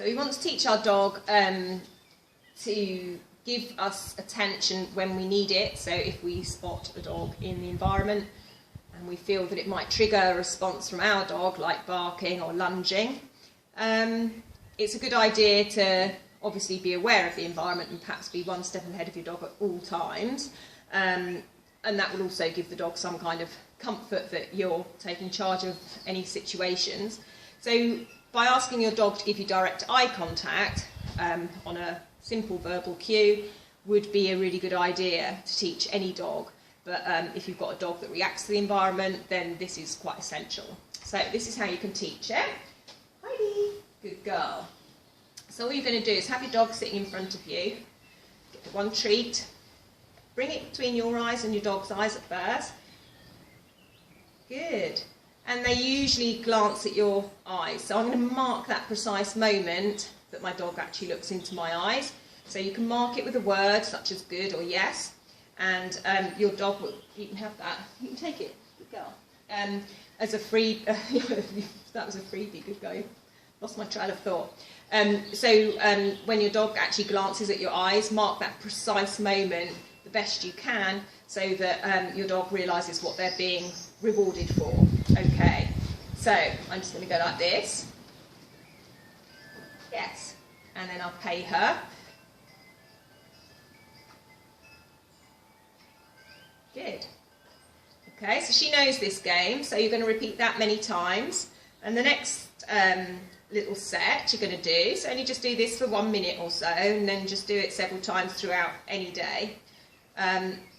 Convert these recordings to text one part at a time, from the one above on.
So we want to teach our dog to give us attention when we need it. So if we spot a dog in the environment and we feel that it might trigger a response from our dog, like barking or lunging, it's a good idea to obviously be aware of the environment and perhaps be one step ahead of your dog at all times. And that will also give the dog some kind of comfort that you're taking charge of any situations. So by asking your dog to give you direct eye contact on a simple verbal cue would be a really good idea to teach any dog. But if you've got a dog that reacts to the environment, then this is quite essential. So this is how you can teach it. Heidi, good girl. So all you're going to do is have your dog sitting in front of you, get one treat, bring it between your eyes and your dog's eyes at first. Good. And they usually glance at your eyes. So I'm going to mark that precise moment that my dog actually looks into my eyes. So you can mark it with a word such as good or yes. And your dog will, you can have that. You can take it, good girl. As a free, that was a freebie, good girl. Lost my train of thought. When your dog actually glances at your eyes, mark that precise moment the best you can so that your dog realises what they're being rewarded for. Okay, so I'm just going to go like this. Yes, and then I'll pay her. Good. Okay, so she knows this game, so you're going to repeat that many times. And the next little set you're going to do, so only just do this for 1 minute or so, and then just do it several times throughout any day.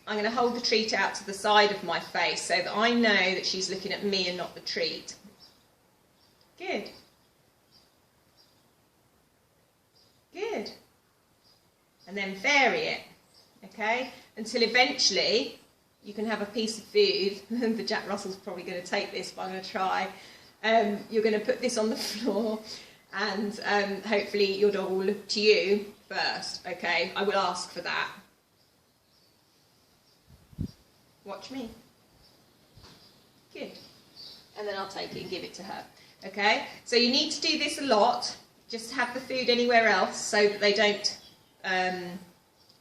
I'm going to hold the treat out to the side of my face so that I know that she's looking at me and not the treat. Good. Good. And then vary it, okay, until eventually you can have a piece of food. The Jack Russell's probably going to take this, but I'm going to try. You're going to put this on the floor and hopefully your dog will look to you first, okay? I will ask for that. Watch me. Good. And then I'll take it and give it to her, okay? So you need to do this a lot. Just have the food anywhere else so that they don't,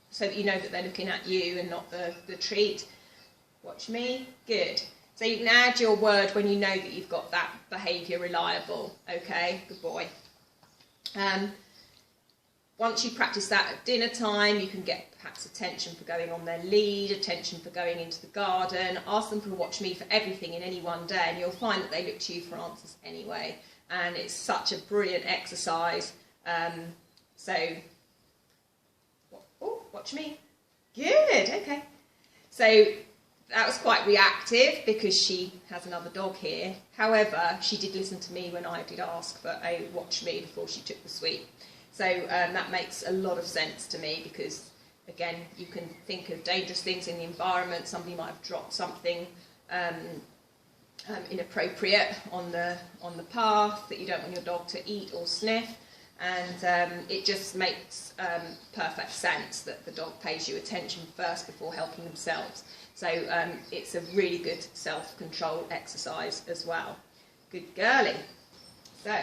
so that you know that they're looking at you and not the treat. Watch me. Good. So you can add your word when you know that you've got that behaviour reliable. Okay, good boy. Once you practice that at dinner time, you can get perhaps attention for going on their lead, attention for going into the garden. Ask them to watch me for everything in any one day, and you'll find that they look to you for answers anyway. And it's such a brilliant exercise. Oh, watch me. Good, okay. So that was quite reactive because she has another dog here. However, she did listen to me when I did ask for a watch me before she took the sweet. So that makes a lot of sense to me because, again, you can think of dangerous things in the environment. Somebody might have dropped something inappropriate on the path that you don't want your dog to eat or sniff. And it just makes perfect sense that the dog pays you attention first before helping themselves. So it's a really good self-control exercise as well. Good girly. So,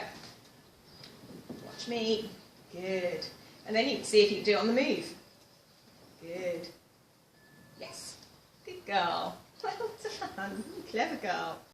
watch me. Good. And then you can see if you can do it on the move. Good. Yes. Good girl. Well done. Clever girl.